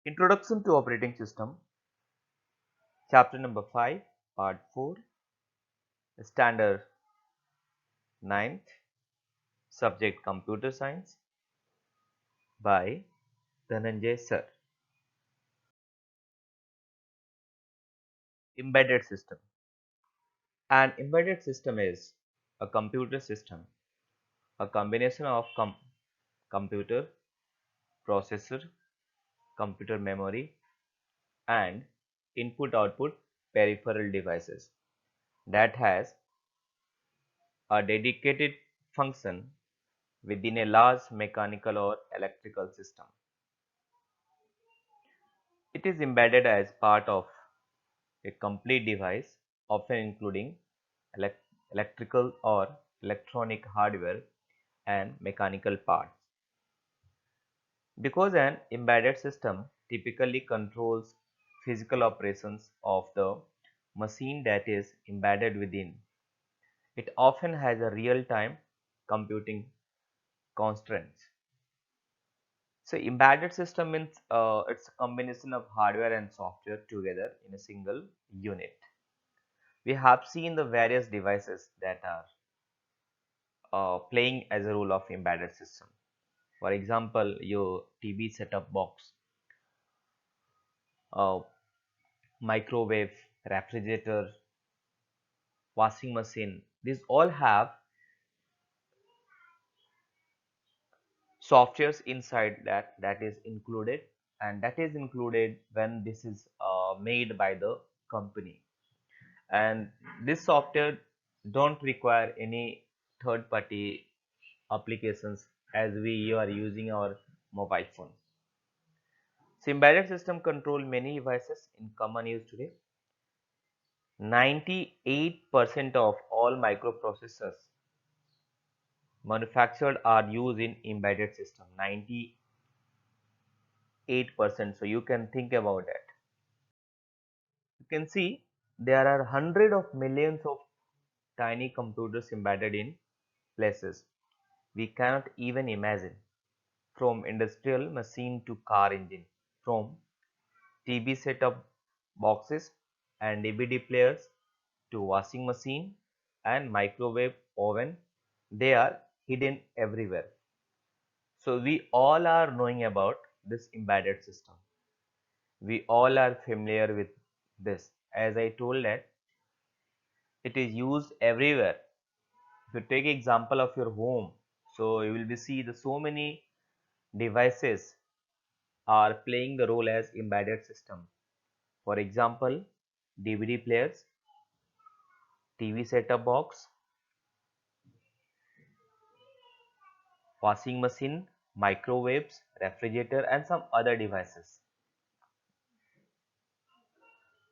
Introduction to Operating System, Chapter number 5, Part 4, Standard 9th, Subject Computer Science by Dhananjay Sir. Embedded System. An embedded system is a computer system, a combination of computer, processor, computer memory, and input-output peripheral devices that has a dedicated function within a large mechanical or electrical system. It is embedded as part of a complete device, often including electrical or electronic hardware and mechanical parts. Because an embedded system typically controls physical operations of the machine that is embedded within, it often has a real-time computing constraints. So embedded system means it's a combination of hardware and software together in a single unit. We have seen the various devices that are playing as a role of embedded system. For example, your TV setup box, uh, microwave, refrigerator, washing machine. These all have softwares inside that is included, and that is included when this is made by the company. And this software don't require any third party applications as we are using our mobile phone. So embedded system control many devices in common use today. 98% of all microprocessors manufactured are used in embedded system. 98%. So you can think about that. You can see there are hundreds of millions of tiny computers embedded in places we cannot even imagine, from industrial machine to car engine, from TV setup boxes and DVD players to washing machine and microwave oven. They are hidden everywhere. So we all are knowing about this embedded system. We all are familiar with this. As I told that it is used everywhere. If you take example of your home, so you will be see the so many devices are playing the role as embedded system. For example, DVD players, TV setup box, washing machine, microwaves, refrigerator, and some other devices.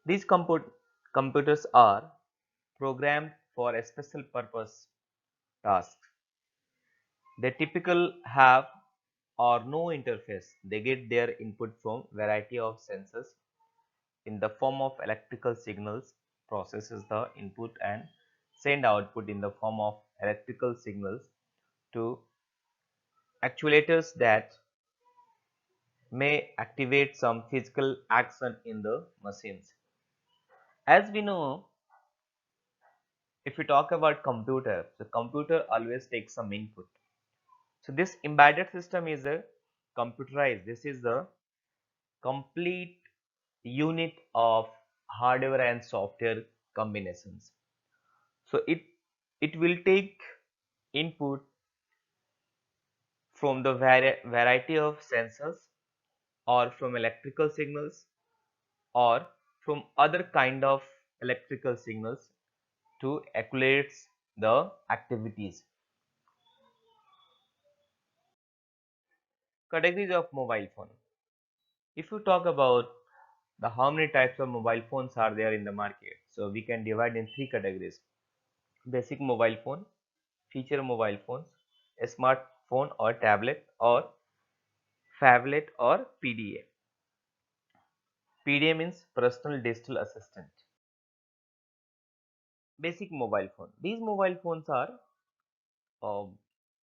These computers are programmed for a special purpose task. They typically have or no interface. They get their input from variety of sensors in the form of electrical signals, processes the input and send output in the form of electrical signals to actuators that may activate some physical action in the machines. As we know, if we talk about computer, the computer always takes some input. So this embedded system is a computerized. This is the complete unit of hardware and software combinations. So it will take input from the variety of sensors or from electrical signals or from other kind of electrical signals to accumulate the activities. Categories of mobile phone. If you talk about the how many types of mobile phones are there in the market, so we can divide in three categories: basic mobile phone, feature mobile phones, a smartphone or tablet, or phablet or PDA. PDA means personal digital assistant. Basic mobile phone. These mobile phones are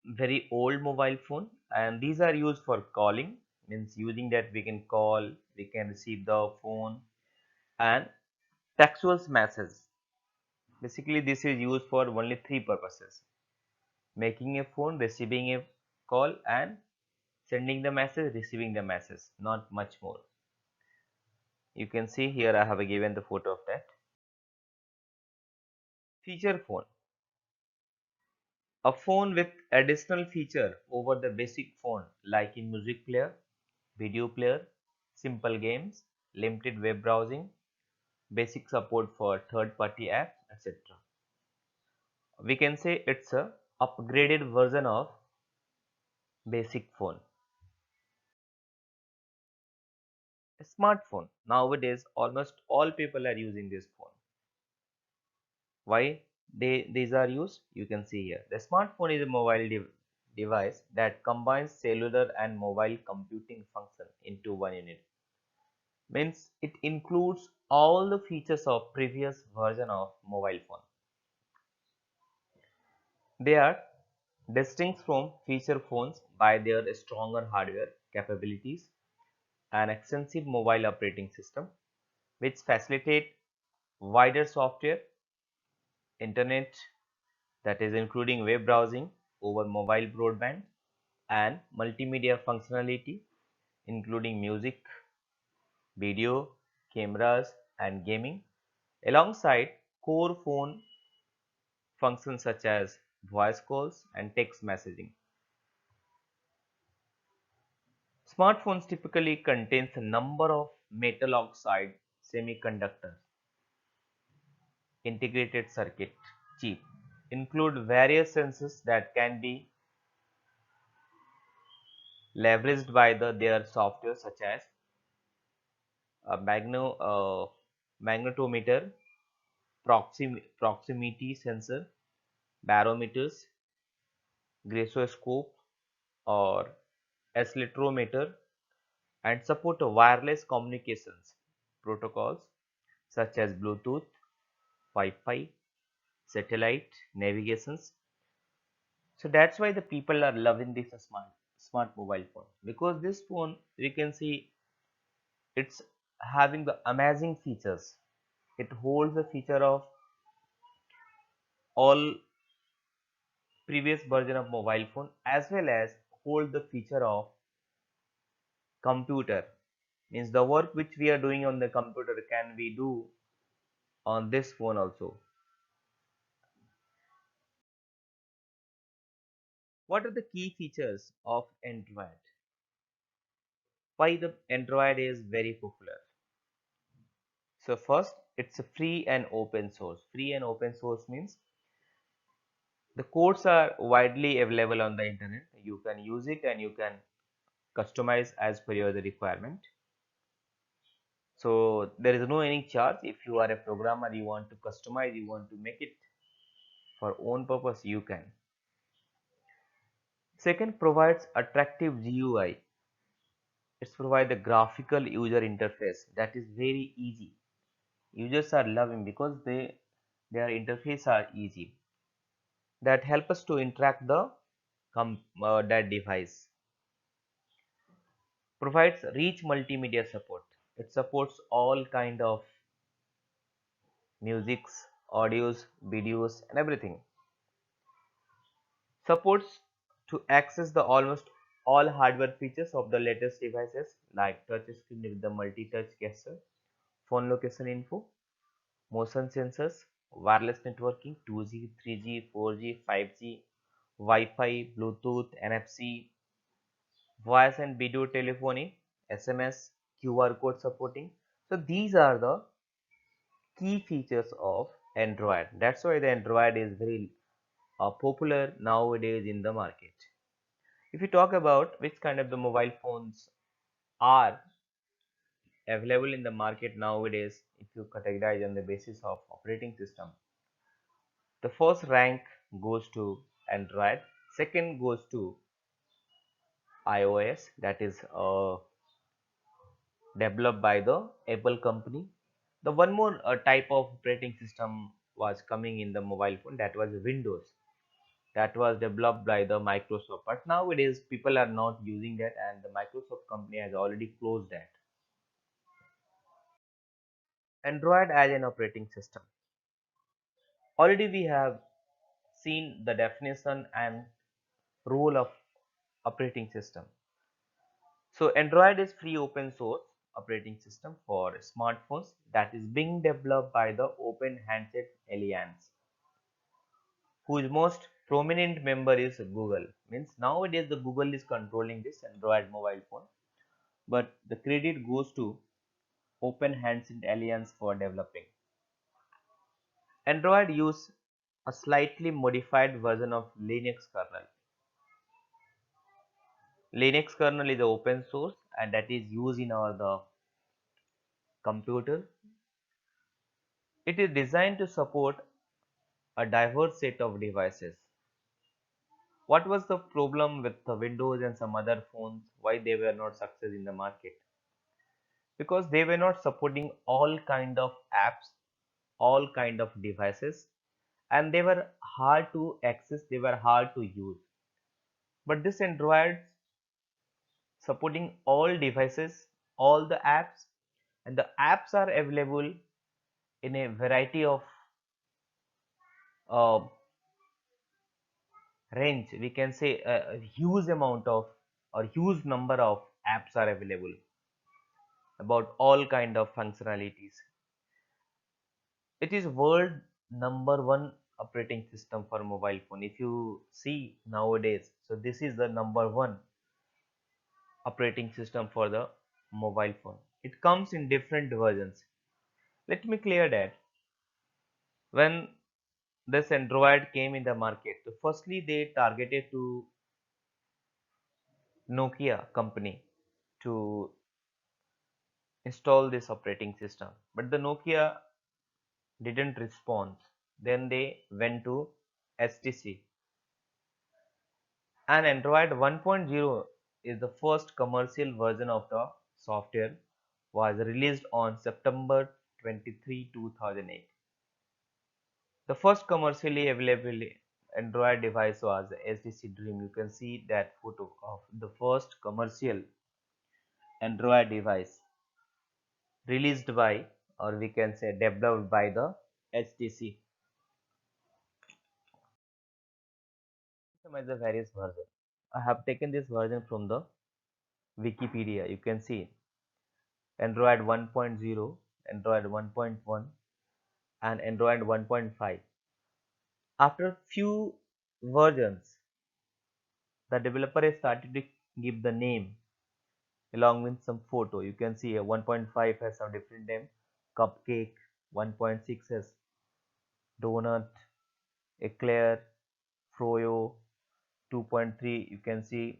very old mobile phone, and these are used for calling, means using that we can call, we can receive the phone, and textual messages. Basically, this is used for only three purposes: making a phone, receiving a call, and sending the message, receiving the message. Not much more. You can see here I have given the photo of that. Feature phone. A phone with additional feature over the basic phone like in music player, video player, simple games, limited web browsing, basic support for third-party apps, etc. We can say it's a upgraded version of basic phone. A smartphone. Nowadays, almost all people are using this phone. Why these are used? You can see here. The smartphone is a mobile device that combines cellular and mobile computing function into one unit. Means it includes all the features of previous version of mobile phone. They are distinct from feature phones by their stronger hardware capabilities and extensive mobile operating system, which facilitate wider software, internet, that is including web browsing over mobile broadband, and multimedia functionality including music, video, cameras, and gaming, alongside core phone functions such as voice calls and text messaging. Smartphones typically contains a number of metal oxide semiconductors integrated circuit chip, include various sensors that can be leveraged by their software such as a magnetometer, proximity sensor, barometers, gyroscope, or accelerometer, and support wireless communications protocols such as Bluetooth, Wi-Fi, satellite navigations. So that's why the people are loving this smart mobile phone, because this phone we can see it's having the amazing features. It holds the feature of all previous version of mobile phone, as well as hold the feature of computer. Means the work which we are doing on the computer can we do on this phone also. What are the key features of Android? Why the Android is very popular? So first, it's a free and open source. Free and open source means the codes are widely available on the internet. You can use it and you can customize as per your requirement. So there is no any charge. If you are a programmer, you want to customize, you want to make it for own purpose, you can. Second, provides attractive GUI. It's provide a graphical user interface that is very easy. Users are loving because their interface are easy. That help us to interact that device. Provides rich multimedia support. It supports all kind of musics, audios, videos, and everything. Supports to access the almost all hardware features of the latest devices like touch screen with the multi-touch gesture, phone location info, motion sensors, wireless networking, 2G, 3G, 4G, 5G, Wi-Fi, Bluetooth, NFC, voice and video telephony, SMS, QR code supporting. So these are the key features of Android. That's why the Android is very popular nowadays in the market. If you talk about which kind of the mobile phones are available in the market nowadays, if you categorize on the basis of operating system, the first rank goes to Android, second goes to iOS, that is developed by the Apple company. The one more type of operating system was coming in the mobile phone, that was Windows. that was developed by the Microsoft. But nowadays people are not using that, and the Microsoft company has already closed that. Android as an operating system. Already we have seen the definition and role of operating system. So Android is free open source operating system for smartphones that is being developed by the Open Handset Alliance, whose most prominent member is Google. Means nowadays the Google is controlling this Android mobile phone, but the credit goes to Open Handset Alliance for developing. Android use a slightly modified version of Linux kernel. Linux kernel is open source and that is used in our the computer. It is designed to support a diverse set of devices. What was the problem with the Windows and some other phones? Why they were not success in the market? Because they were not supporting all kind of apps, all kind of devices, and they were hard to access, they were hard to use. But this Android supporting all devices, all the apps, and the apps are available in a variety of uh, range. We can say a huge amount of or huge number of apps are available about all kind of functionalities. It is world number one operating system for mobile phone. If you see nowadays, so this is the number one operating system for the mobile phone. It comes in different versions. Let me clear that when this Android came in the market, so firstly they targeted to Nokia company to install this operating system, but the Nokia didn't respond. Then they went to HTC, and Android 1.0 is the first commercial version of the software, was released on September 23, 2008. The first commercially available Android device was the HTC Dream. You can see that photo of the first commercial Android device released by, or we can say developed by the HTC. Customize the various version. I have taken this version from the Wikipedia. You can see Android 1.0, Android 1.1, and Android 1.5. After few versions, the developer has started to give the name along with some photo. You can see a 1.5 has some different name, Cupcake, 1.6 has Donut, Eclair, Froyo, 2.3 you can see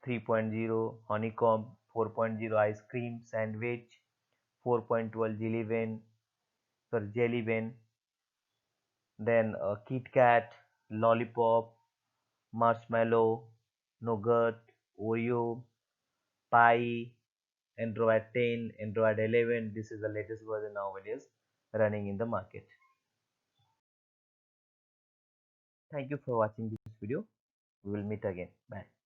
3.0 Honeycomb, 4.0 Ice Cream Sandwich, 4.12 Jelly Bean, then Kit Kat, Lollipop, Marshmallow, Nougat, Oreo, Pie, Android 10, Android 11. This is the latest version nowadays running in the market. Thank you for watching this video. We will meet again. Bye.